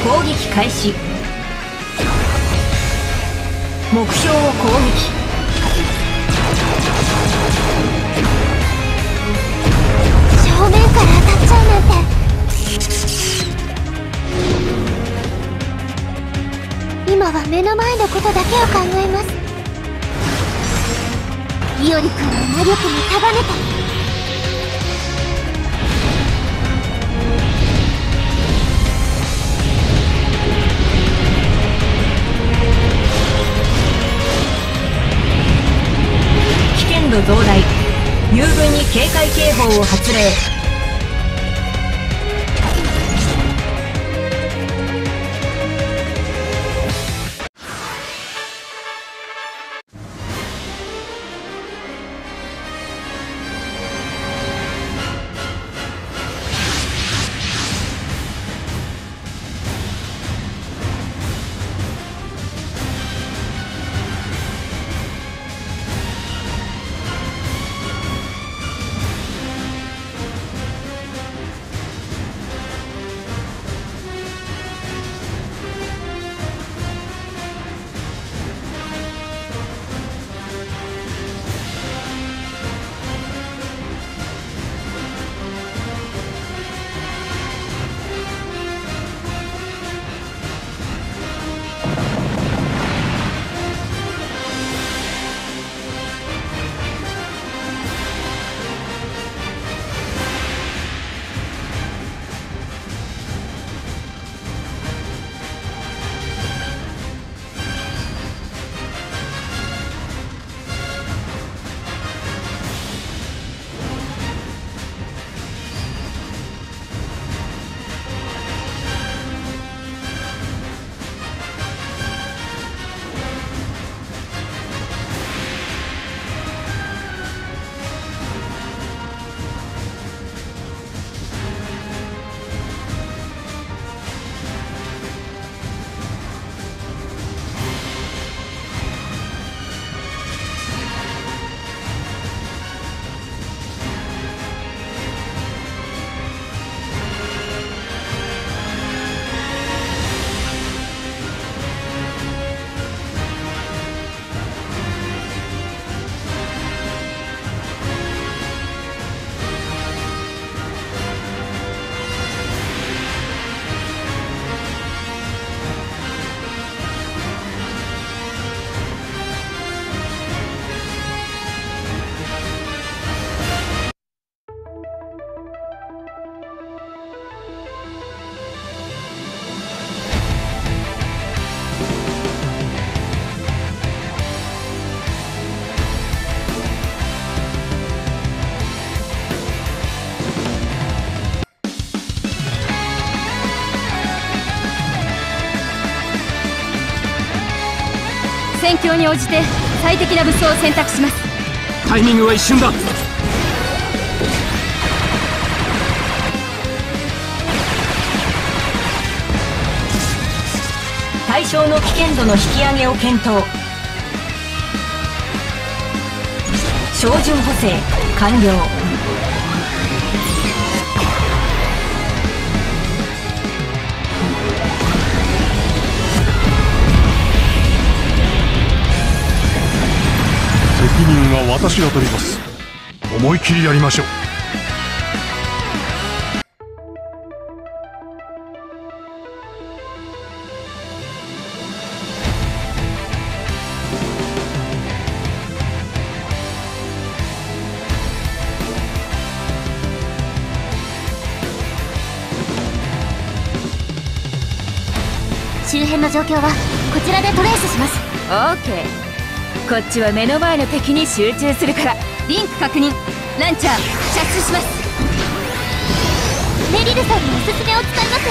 攻撃開始。目標を攻撃。正面から当たっちゃうなんて。今は目の前のことだけを考えます。伊織君の魔力も束ねて。を発令。戦況に応じて最適な武装を選択します。タイミングは一瞬だ。対象の危険度の引き上げを検討。照準補正完了。責任は私が取ります。思い切りやりましょう。周辺の状況はこちらでトレースします。オーケー。こっちは目の前の敵に集中するから。リンク確認。ランチャー射出します。メリルさんのおすすめを使います。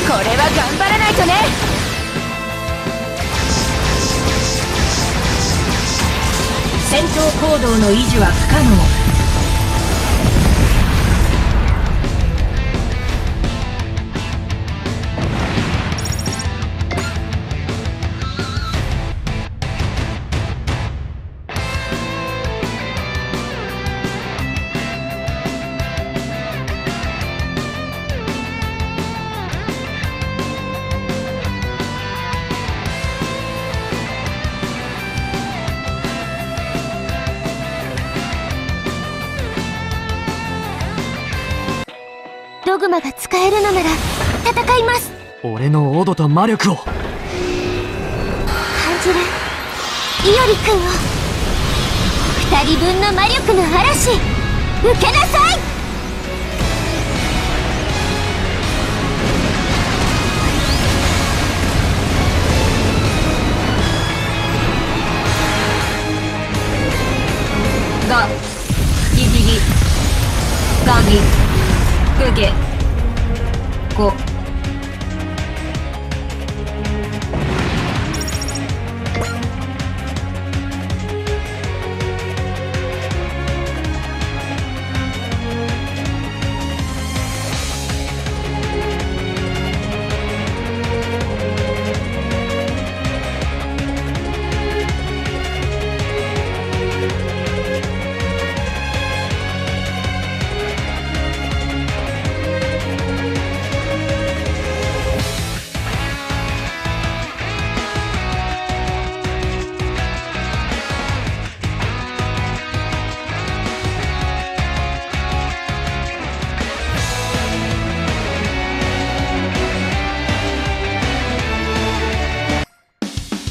これは頑張らないとね。戦闘行動の維持は不可能。ドグマが使えるのなら戦います。俺のオドと魔力を感じる。イオリ君を2人分の魔力の嵐受けなさい。がギリギリガギグゲゴ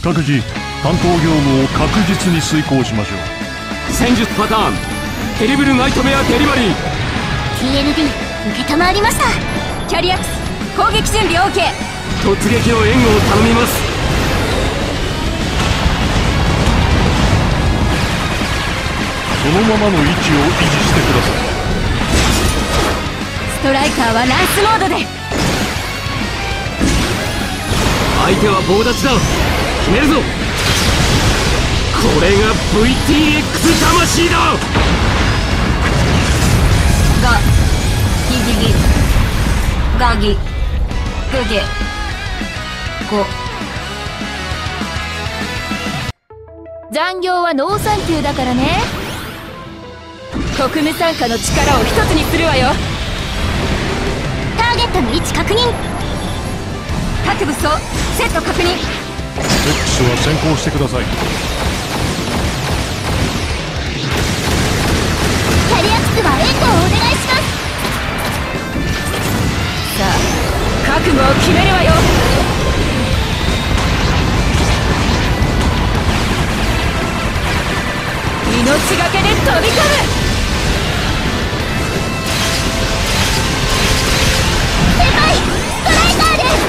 各自担当業務を確実に遂行しましょう。戦術パターンテリブルナイトメアデリバリー TND 承りました。キャリアクス攻撃準備 OK。 突撃の援護を頼みます。そのままの位置を維持してください。ストライカーはランスモードで。相手は棒立ちだ。決めるぞ。これが VTX 魂だ。ガギギギガギグゲゴ。残業はノーサンキューだからね。国務参加の力を一つにするわよ。ターゲットの位置確認。各武装セット確認。X は先行してください。キャリアクスは援護をお願いします。さあ覚悟を決めるわよ。命がけで飛び込む。先輩ストライカーです。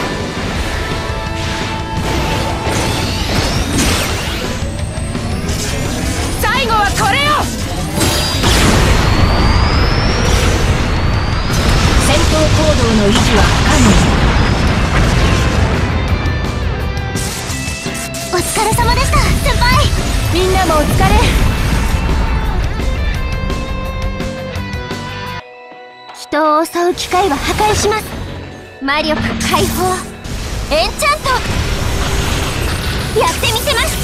最後はこれよ。戦闘行動の維持は不可能。お疲れ様でした先輩。みんなもお疲れ。人を襲う機械は破壊します。魔力解放エンチャントやってみせます。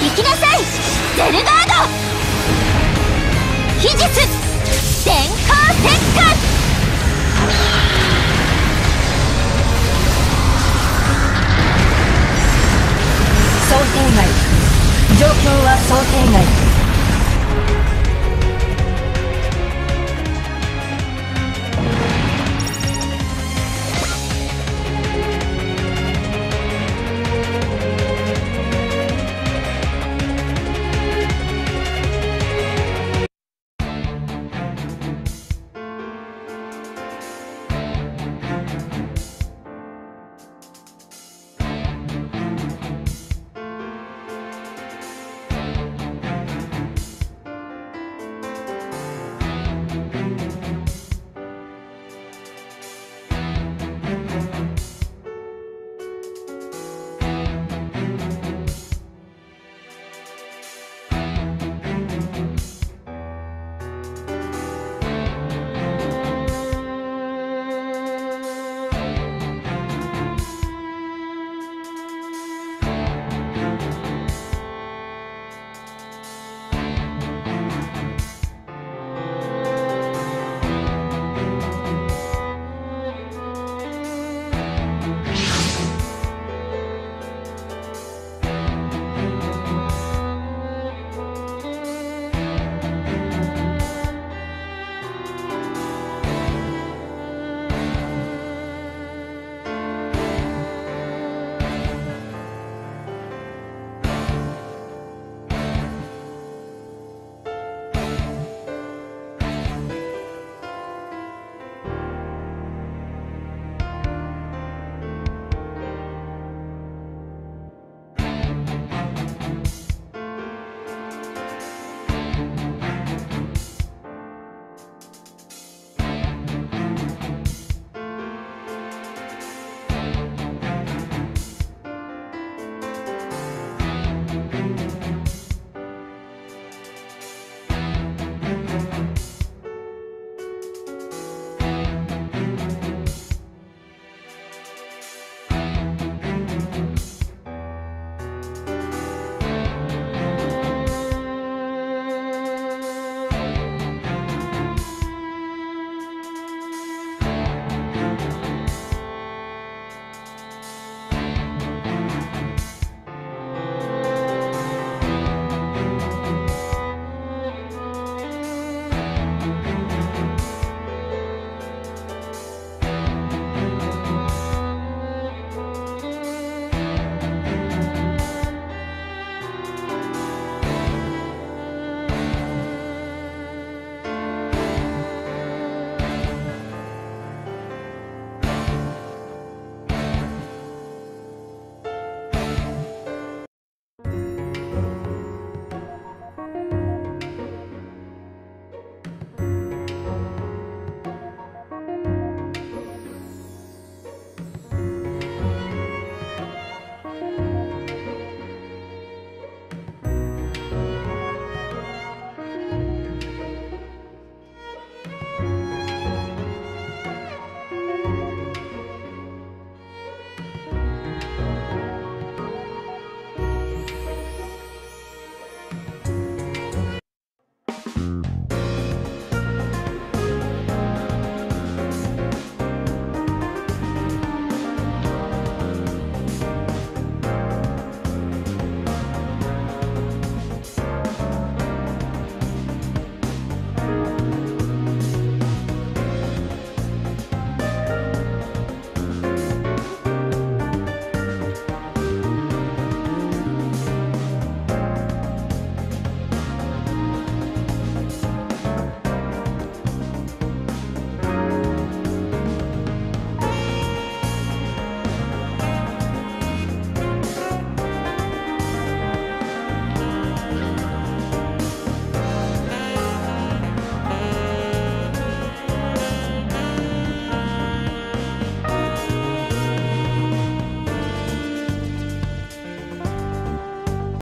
行きなさいゼルガード秘術